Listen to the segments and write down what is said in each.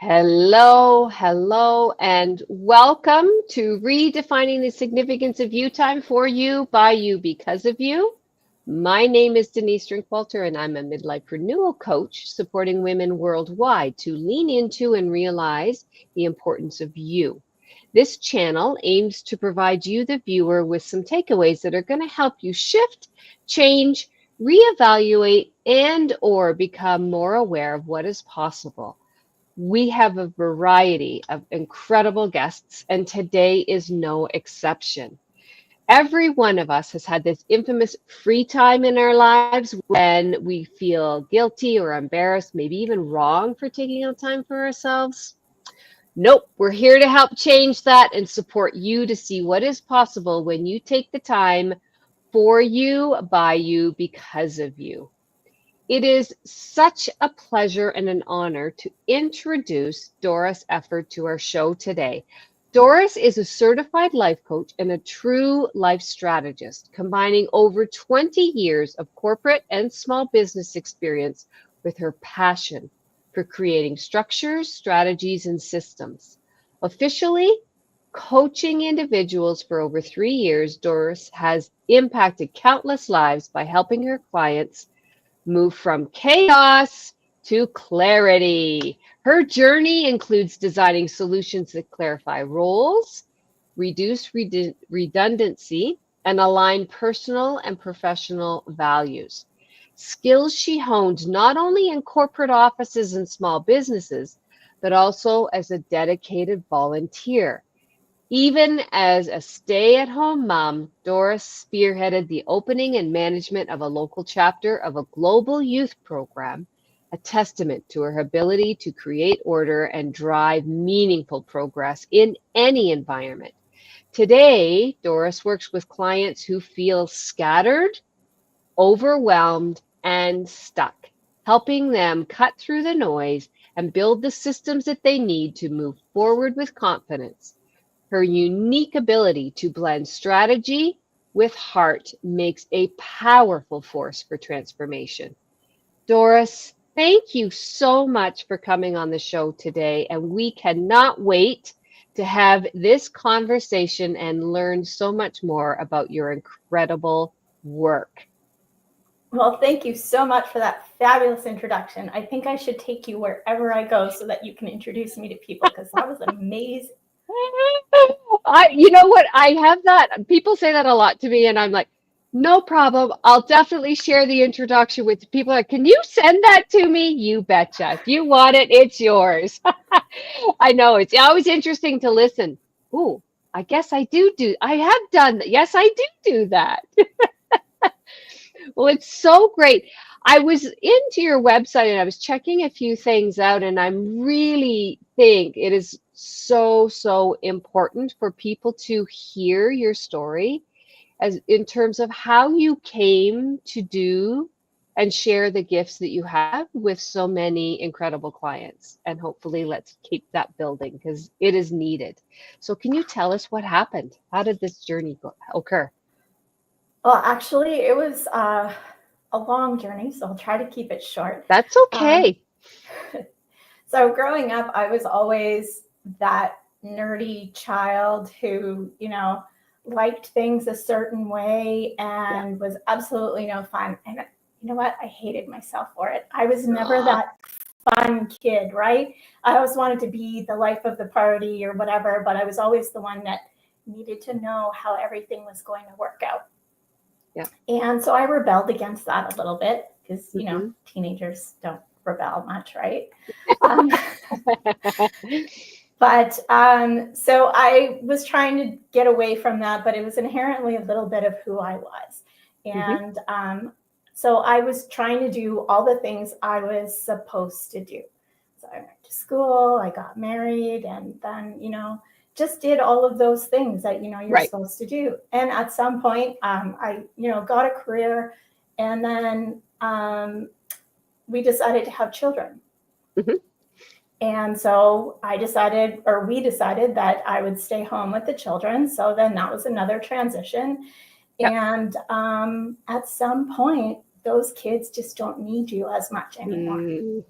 Hello, and welcome to Redefining the Significance of You Time for You, by you, because of you. My name is Denise Drinkwalter, and I'm a midlife renewal coach supporting women worldwide to lean into and realize the importance of you. This channel aims to provide you, the viewer, with some takeaways that are going to help you shift, change, reevaluate, and or become more aware of what is possible. We have a variety of incredible guests, and today is no exception. Every one of us has had this infamous free time in our lives when we feel guilty or embarrassed, maybe even wrong for taking out time for ourselves. Nope, we're here to help change that and support you to see what is possible when you take the time for you, by you, because of you. It is such a pleasure and an honor to introduce Doris Efford to our show today. Doris is a certified life coach and a true life strategist, combining over 20 years of corporate and small business experience with her passion for creating structures, strategies, and systems. Officially coaching individuals for over 3 years, Doris has impacted countless lives by helping her clients move from chaos to clarity. Her journey includes designing solutions that clarify roles, reduce redundancy, and align personal and professional values. Skills she honed not only in corporate offices and small businesses, but also as a dedicated volunteer. Even as a stay-at-home mom, Doris spearheaded the opening and management of a local chapter of a global youth program, a testament to her ability to create order and drive meaningful progress in any environment. Today, Doris works with clients who feel scattered, overwhelmed, and stuck, helping them cut through the noise and build the systems that they need to move forward with confidence. Her unique ability to blend strategy with heart makes a powerful force for transformation. Doris, thank you so much for coming on the show today, and we cannot wait to have this conversation and learn so much more about your incredible work. Well, thank you so much for that fabulous introduction. I think I should take you wherever I go so that you can introduce me to people, because that was amazing. You know what? I have that. People say that a lot to me, and I'm like, no problem. I'll definitely share the introduction with people. Like, can you send that to me? You betcha. If you want it, it's yours. I know it's always interesting to listen. Ooh, I guess I have done that. Yes, I do that. Well, it's so great. I was into your website and I was checking a few things out, and I really think it is so important for people to hear your story as in terms of how you came to do and share the gifts that you have with so many incredible clients. And hopefully let's keep that building because it is needed. So can you tell us what happened? How did this journey occur? Well, actually, it was a long journey, so I'll try to keep it short. That's okay. So growing up, I was always that nerdy child who, liked things a certain way and was absolutely no fun. And you know what? I hated myself for it. I was never that fun kid, right? I always wanted to be the life of the party or whatever, but I was always the one that needed to know how everything was going to work out. Yeah. And so I rebelled against that a little bit because, teenagers don't rebel much, right? But so I was trying to get away from that, but it was inherently a little bit of who I was. And so I was trying to do all the things I was supposed to do. So I went to school, I got married, and then, just did all of those things that, you're supposed to do. And at some point, I, got a career, and then we decided to have children. And so we decided that I would stay home with the children. So then that was another transition. Yep. And at some point, those kids just don't need you as much anymore.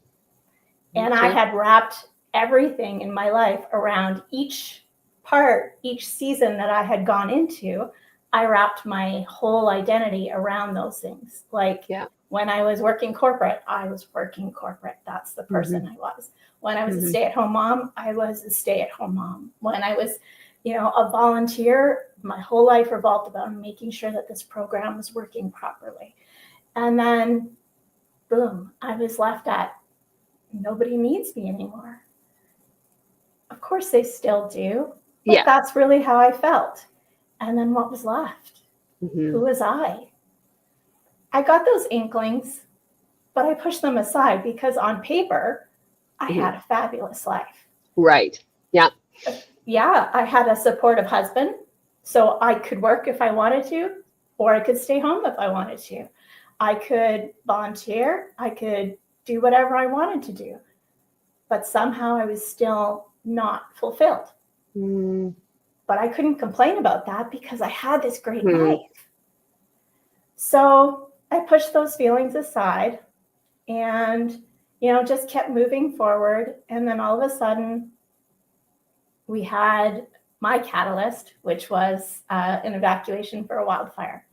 And I had wrapped everything in my life around each part, each season that I had gone into. I wrapped my whole identity around those things. Like when I was working corporate, I was working corporate. That's the person I was. When I was a stay-at-home mom, I was a stay-at-home mom. When I was, a volunteer, my whole life revolved about making sure that this program was working properly. And then, boom, I was left at, nobody needs me anymore. Of course they still do, but that's really how I felt. And then what was left? Who was I? I got those inklings, but I pushed them aside because on paper, I had a fabulous life. Right. Yeah. Yeah, I had a supportive husband, so I could work if I wanted to, or I could stay home if I wanted to. I could volunteer. I could do whatever I wanted to do. But somehow I was still not fulfilled. But I couldn't complain about that because I had this great life. So I pushed those feelings aside and, just kept moving forward. And then all of a sudden, we had my catalyst, which was an evacuation for a wildfire.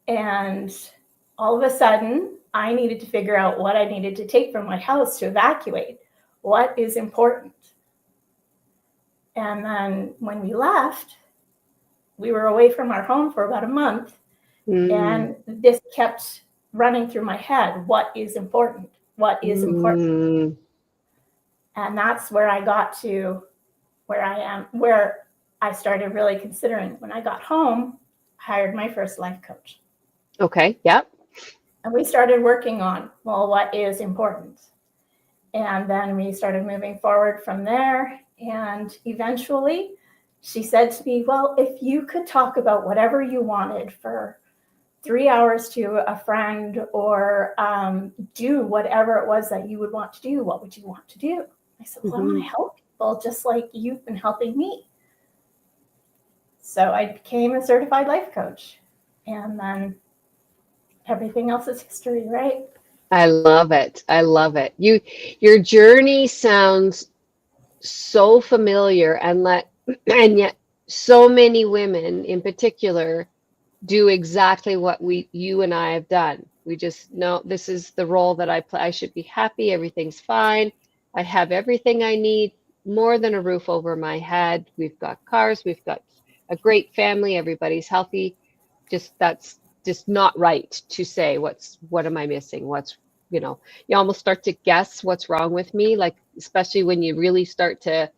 And all of a sudden, I needed to figure out what I needed to take from my house to evacuate. What is important? And then when we left, we were away from our home for about a month. And this kept running through my head. What is important? What is important? And that's where I got to where I am, where I started really considering. When I got home, I hired my first life coach. Okay. Yep. And we started working on, what is important? And then we started moving forward from there. And eventually she said to me, well, if you could talk about whatever you wanted for 3 hours to a friend or do whatever it was that you would want to do, what would you want to do? I said, well, I want to help people just like you've been helping me. So I became a certified life coach. And then everything else is history, right? I love it. I love it. Your journey sounds so familiar, and yet so many women in particular do exactly what you and I have done. We just know this is the role that I play. I should be happy. Everything's fine. I have everything I need, more than a roof over my head. We've got cars. We've got a great family. Everybody's healthy. That's just not right to say what am I missing? You almost start to guess what's wrong with me, like especially when you really start to.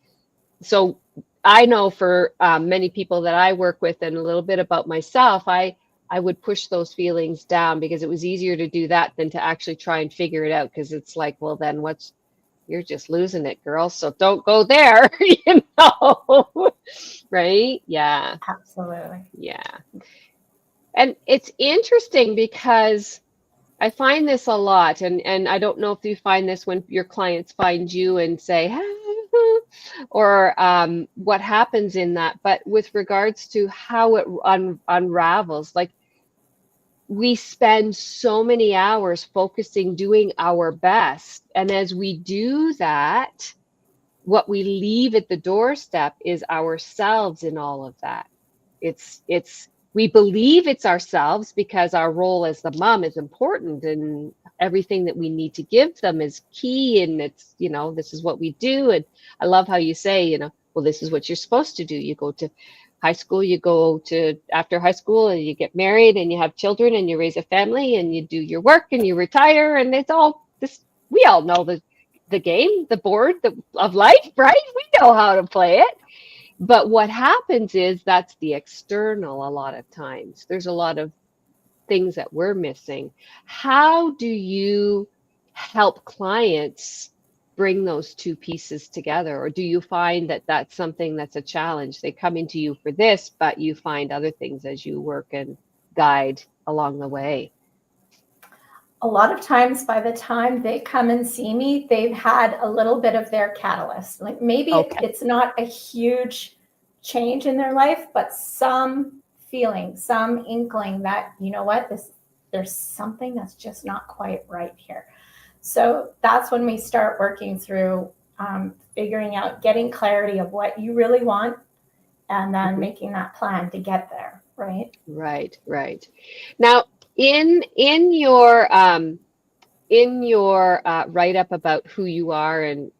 So I know for many people that I work with, and a little bit about myself, I would push those feelings down because it was easier to do that than to actually try and figure it out. Because it's like, well, then you're just losing it, girl. So don't go there, right? Yeah. Absolutely. Yeah. And it's interesting because I find this a lot, and I don't know if you find this when your clients find you and say, or what happens in that, but with regards to how it unravels, like we spend so many hours focusing, doing our best. And as we do that, what we leave at the doorstep is ourselves in all of that. We believe it's ourselves because our role as the mom is important and everything that we need to give them is key. And it's, this is what we do. And I love how you say, well, this is what you're supposed to do. You go to high school, you go to after high school and you get married and you have children and you raise a family and you do your work and you retire. And it's all this, we all know the game, the board of life, right? We know how to play it. But what happens is that's the external a lot of times. There's a lot of things that we're missing. How do you help clients bring those two pieces together? Or do you find that that's something that's a challenge? They come into you for this, but you find other things as you work and guide along the way? A lot of times by the time they come and see me, they've had a little bit of their catalyst. Like maybe it's not a huge change in their life, but some feeling, some inkling that, there's something that's just not quite right here. So that's when we start working through figuring out, getting clarity of what you really want, and then Mhm. making that plan to get there, right? Right, right. Now, in your write up about who you are, and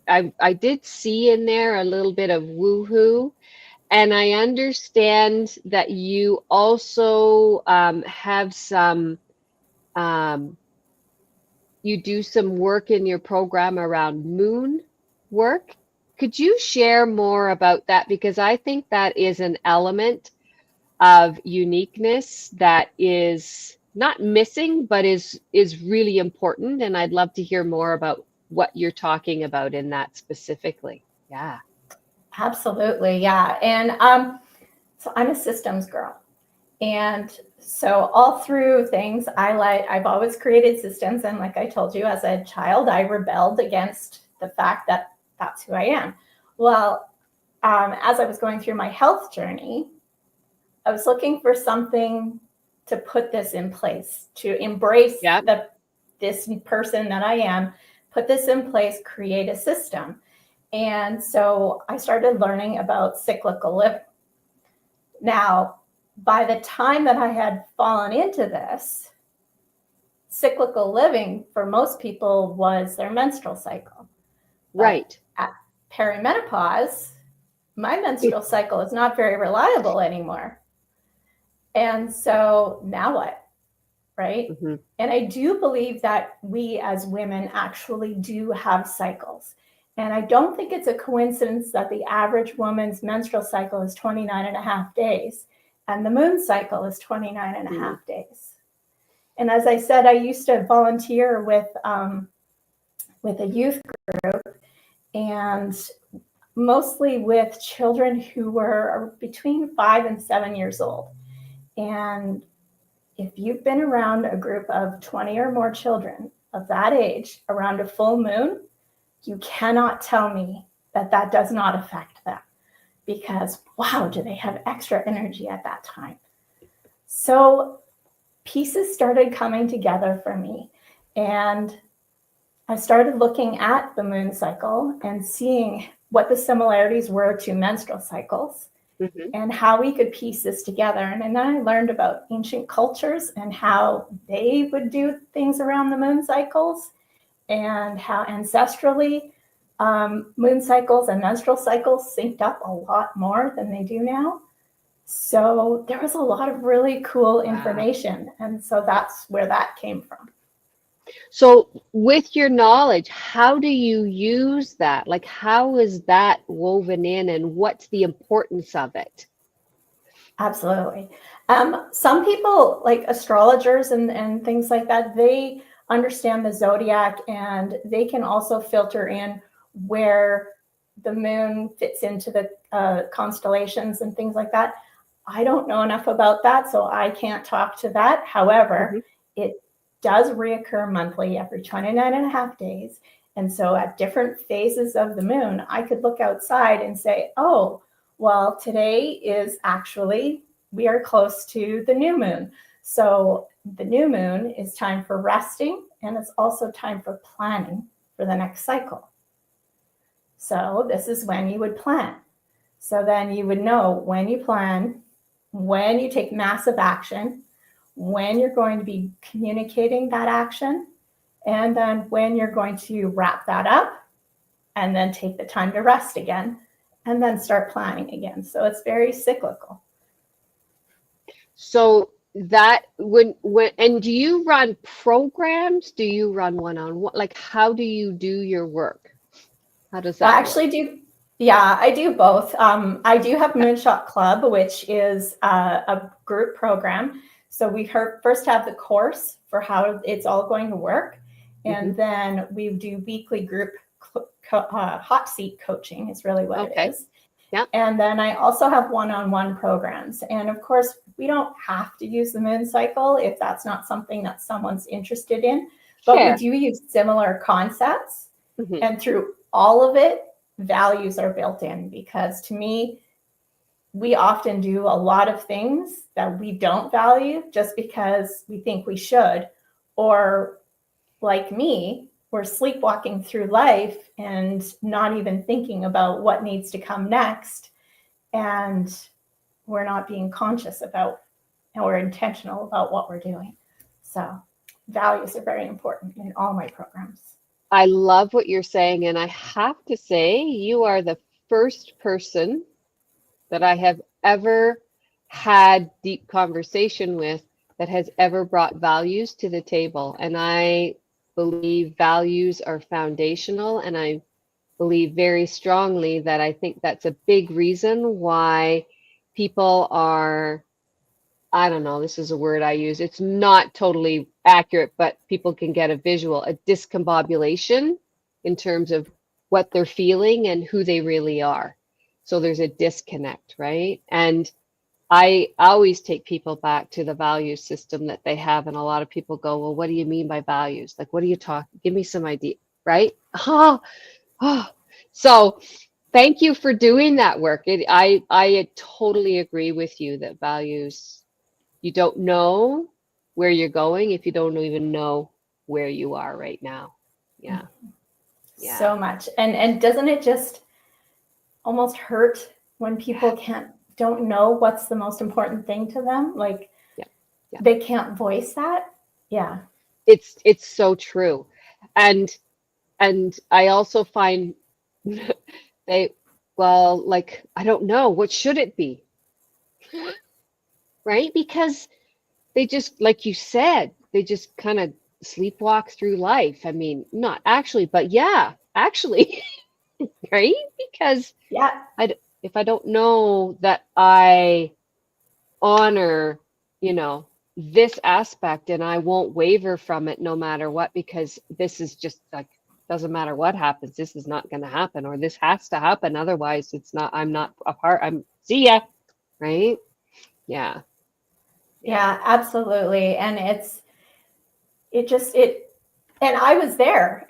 I did see in there a little bit of woohoo, and I understand that you also have some um, you do some work in your program around moon work. Could you share more about that? Because I think that is an element of uniqueness that is not missing, but is really important. And I'd love to hear more about what you're talking about in that specifically. Yeah. Absolutely, yeah. And so I'm a systems girl. And so all through things, I've always created systems. And like I told you, as a child, I rebelled against the fact that that's who I am. Well, as I was going through my health journey, I was looking for something to put this in place, to embrace Yeah. this person that I am, put this in place, create a system. And so I started learning about cyclical living. Now, by the time that I had fallen into this, cyclical living for most people was their menstrual cycle. But Right. at perimenopause, my menstrual cycle is not very reliable anymore. And so now what? Right? Mm-hmm. And I do believe that we as women actually do have cycles. And I don't think it's a coincidence that the average woman's menstrual cycle is 29 and a half days and the moon cycle is 29 and a Mm-hmm. half days. And as I said, I used to volunteer with a youth group, and mostly with children who were between 5 and 7 years old. And if you've been around a group of 20 or more children of that age around a full moon, you cannot tell me that that does not affect them, because wow, do they have extra energy at that time. So pieces started coming together for me, and I started looking at the moon cycle and seeing what the similarities were to menstrual cycles Mm-hmm. and how we could piece this together. And then I learned about ancient cultures and how they would do things around the moon cycles, and how ancestrally moon cycles and menstrual cycles synced up a lot more than they do now. So there was a lot of really cool Wow. information. And so that's where that came from. So, with your knowledge, how do you use that? Like, how is that woven in, and what's the importance of it? Absolutely. Some people, like astrologers and things like that, they understand the zodiac, and they can also filter in where the moon fits into the constellations and things like that. I don't know enough about that, so I can't talk to that. However, Mm-hmm. it does reoccur monthly every 29 and a half days. And so at different phases of the moon, I could look outside and say, oh, well, today is actually, we are close to the new moon. So the new moon is time for resting, and it's also time for planning for the next cycle. So this is when you would plan. So then you would know when you plan, when you take massive action, when you're going to be communicating that action, and then when you're going to wrap that up and then take the time to rest again and then start planning again. So it's very cyclical. So that when and do you run programs? Do you run one-on-one? Like, how do you do your work? How does I that work? actually do, yeah, I do both. I do have Yeah. Moonshot Club, which is a group program. So we first have the course for how it's all going to work. Mm-hmm. And then we do weekly group hot seat coaching is really what it Okay. is. Yeah. And then I also have one-on-one programs. And of course, we don't have to use the moon cycle if that's not something that someone's interested in, but we Sure. do use similar concepts. Mm-hmm. And through all of it, values are built in, because to me, we often do a lot of things that we don't value just because we think we should. Or like me, we're sleepwalking through life and not even thinking about what needs to come next. And we're not being conscious about or intentional about what we're doing. So values are very important in all my programs. I love what you're saying. And I have to say, you are the first person that I have ever had deep conversation with that has ever brought values to the table. And I believe values are foundational. And I believe very strongly that I think that's a big reason why people are, I don't know, this is a word I use. It's not totally accurate, but people can get a visual, a discombobulation in terms of what they're feeling and who they really are. So there's a disconnect, right? And I always take people back to the value system that they have. And a lot of people go, well, what do you mean by values? Like, what are you talking? Give me some idea, right? Oh. So thank you for doing that work. I totally agree with you that values, you don't know where you're going if you don't even know where you are right now. Yeah. Yeah. So much. And doesn't it just almost hurt when people don't know what's the most important thing to them? Like they can't voice that. Yeah. It's so true. And I also find like, I don't know, what should it be? Right? Because they just, like you said, they just kind of sleepwalk through life. I mean, not actually, but yeah, actually, right? Because if I don't know that I honor, this aspect, and I won't waver from it no matter what, because this is just like, doesn't matter what happens, this is not going to happen, or this has to happen. Otherwise, I'm not a part. See ya. Right? Yeah. Yeah, absolutely. And and I was there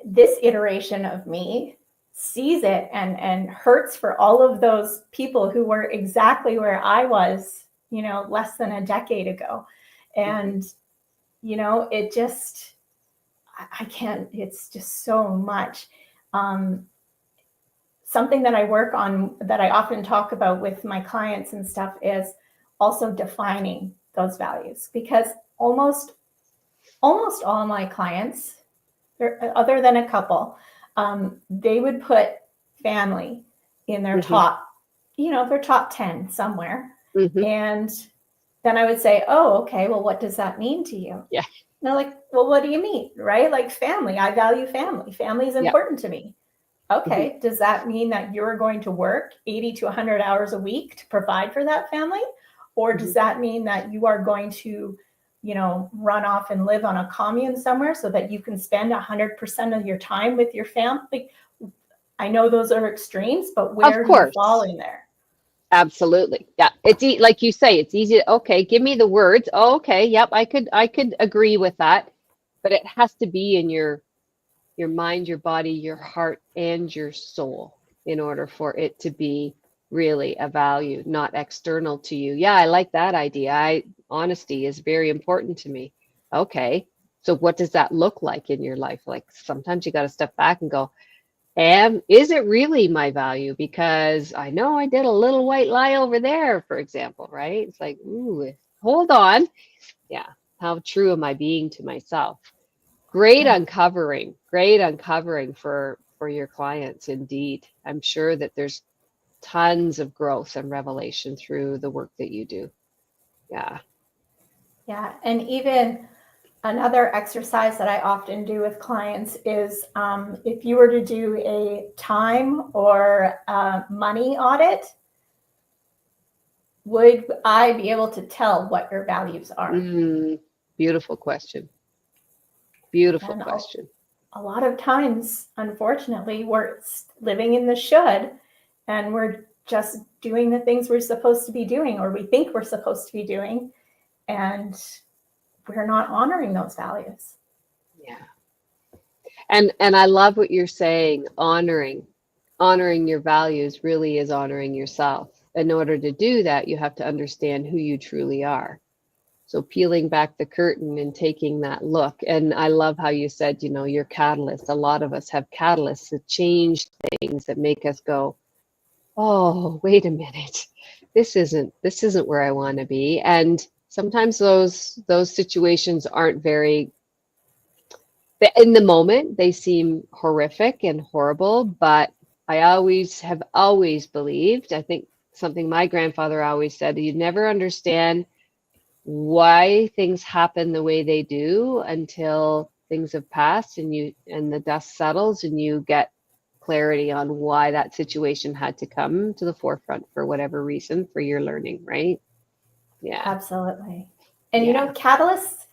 this iteration of me sees it and hurts for all of those people who were exactly where I was, less than a decade ago. And, it just, I can't, it's just so much. Something that I work on that I often talk about with my clients and stuff is also defining those values, because almost all my clients, other than a couple, they would put family in their top, their top 10 somewhere. And then I would say, oh, okay, well, what does that mean to you? Yeah. And they're like, well, what do you mean? Right? Like family, I value family. Family is important to me. Okay. Does that mean that you're going to work 80 to 100 hours a week to provide for that family? Or does that mean that you are going to, run off and live on a commune somewhere so that you can spend 100% of your time with your family? I know those are extremes, but where do you fall in there? Absolutely. Yeah. It's like you say, it's easy. Okay. Give me the words. Oh, okay. Yep. I could agree with that, but it has to be in your mind, your body, your heart, and your soul in order for it to be really a value, not external to you. Yeah, I like that idea. Honesty is very important to me. Okay. So what does that look like in your life? Like sometimes you got to step back and go, is it really my value? Because I know I did a little white lie over there, for example, right? It's like, ooh, hold on. Yeah. How true am I being to myself? Great uncovering for your clients. Indeed. I'm sure that there's tons of growth and revelation through the work that you do. Yeah. Yeah. And even another exercise that I often do with clients is if you were to do a time or money audit, would I be able to tell what your values are? Beautiful question. Beautiful question. A lot of times, unfortunately, we're living in the should, and we're just doing the things we're supposed to be doing, or we think we're supposed to be doing, and we're not honoring those values. Yeah. And I love what you're saying. Honoring your values really is honoring yourself. In order to do that, you have to understand who you truly are. So peeling back the curtain and taking that look. And I love how you said, your catalyst. A lot of us have catalysts that change things, that make us go, oh, wait a minute. This isn't where I want to be. And sometimes those situations aren't very, in the moment they seem horrific and horrible, but I have always believed, I think something my grandfather always said, you never understand why things happen the way they do until things have passed and the dust settles and you get clarity on why that situation had to come to the forefront for whatever reason for your learning, right? Yeah. Absolutely. And Yeah. catalysts,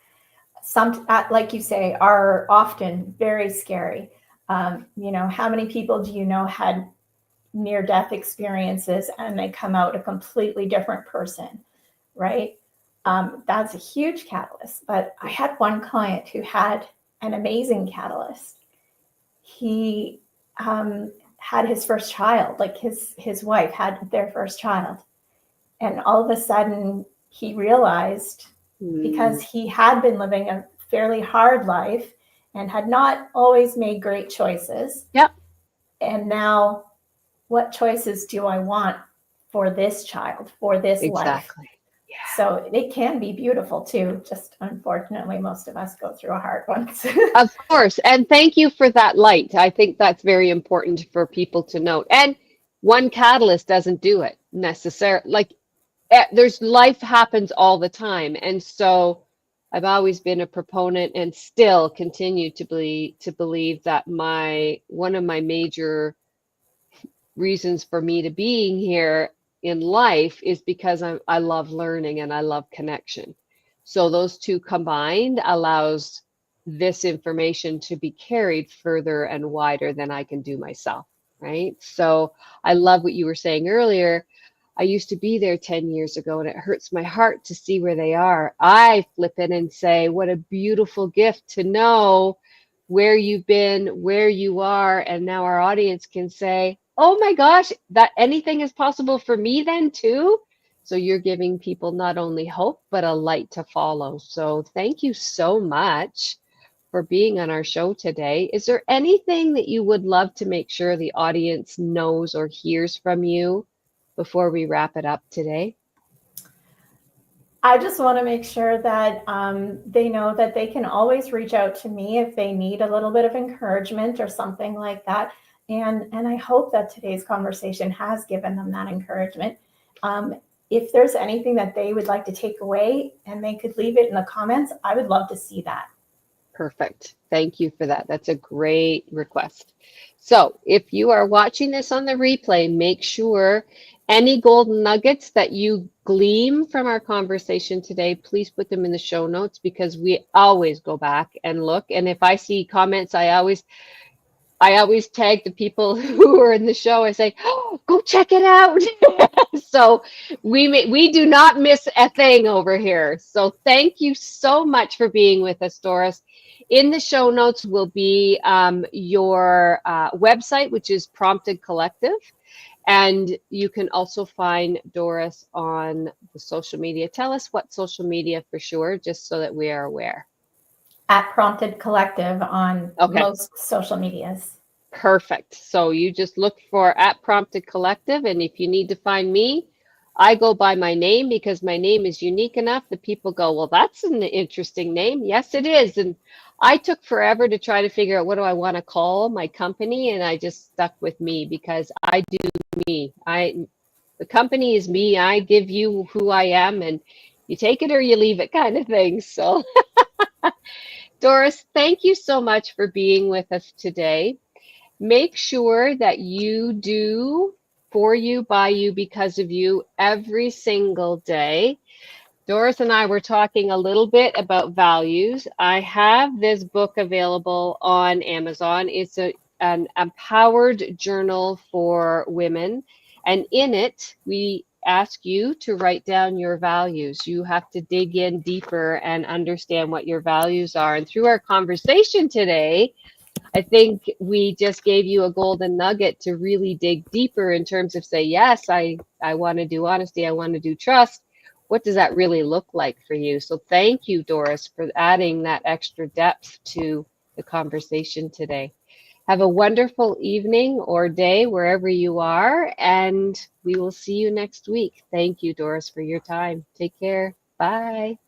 like you say, are often very scary. How many people do you know had near-death experiences and they come out a completely different person, right? That's a huge catalyst. But I had one client who had an amazing catalyst. He had his first child, like his wife had their first child. And all of a sudden he realized, because he had been living a fairly hard life and had not always made great choices. Yep. And now, what choices do I want for this child, for this life? Exactly. Yeah. So it can be beautiful too. Just unfortunately, most of us go through a hard one. Of course. And thank you for that light. I think that's very important for people to note. And one catalyst doesn't do it necessarily. Like there's life happens all the time. And so I've always been a proponent and still continue to believe that one of my major reasons for me to being here in life is because I love learning and I love connection. So those two combined allows this information to be carried further and wider than I can do myself, right? So I love what you were saying earlier. I used to be there 10 years ago and it hurts my heart to see where they are. I flip in and say, what a beautiful gift to know where you've been, where you are, and now our audience can say, oh my gosh, that anything is possible for me then too. So you're giving people not only hope, but a light to follow. So thank you so much for being on our show today. Is there anything that you would love to make sure the audience knows or hears from you before we wrap it up today? I just want to make sure that they know that they can always reach out to me if they need a little bit of encouragement or something like that. And I hope that today's conversation has given them that encouragement. If there's anything that they would like to take away and they could leave it in the comments, I would love to see that. Perfect. Thank you for that. That's a great request. So if you are watching this on the replay, make sure any golden nuggets that you glean from our conversation today, please put them in the show notes because we always go back and look. And if I see comments, I always tag the people who are in the show. I say, oh, go check it out. So we do not miss a thing over here. So thank you so much for being with us, Doris. In the show notes will be your website, which is Prompted Collective. And you can also find Doris on the social media. Tell us what social media for sure, just so that we are aware. At Prompted Collective on most social medias. Perfect. So you just look for at Prompted Collective. And if you need to find me, I go by my name because my name is unique enough that people go, well, that's an interesting name. Yes, it is. And I took forever to try to figure out what do I want to call my company. And I just stuck with me because I do me. The company is me. I give you who I am and you take it or you leave it kind of thing. So Doris, thank you so much for being with us today. Make sure that you do for you, by you, because of you every single day. Doris and I were talking a little bit about values. I have this book available on Amazon. It's an empowered journal for women. And in it, we ask you to write down your values. You have to dig in deeper and understand what your values are. And through our conversation today, I think we just gave you a golden nugget to really dig deeper in terms of say, yes, I want to do honesty. I want to do trust. what does that really look like for you? So thank you, Doris, for adding that extra depth to the conversation today. Have a wonderful evening or day wherever you are, and we will see you next week. Thank you, Doris, for your time. Take care. Bye.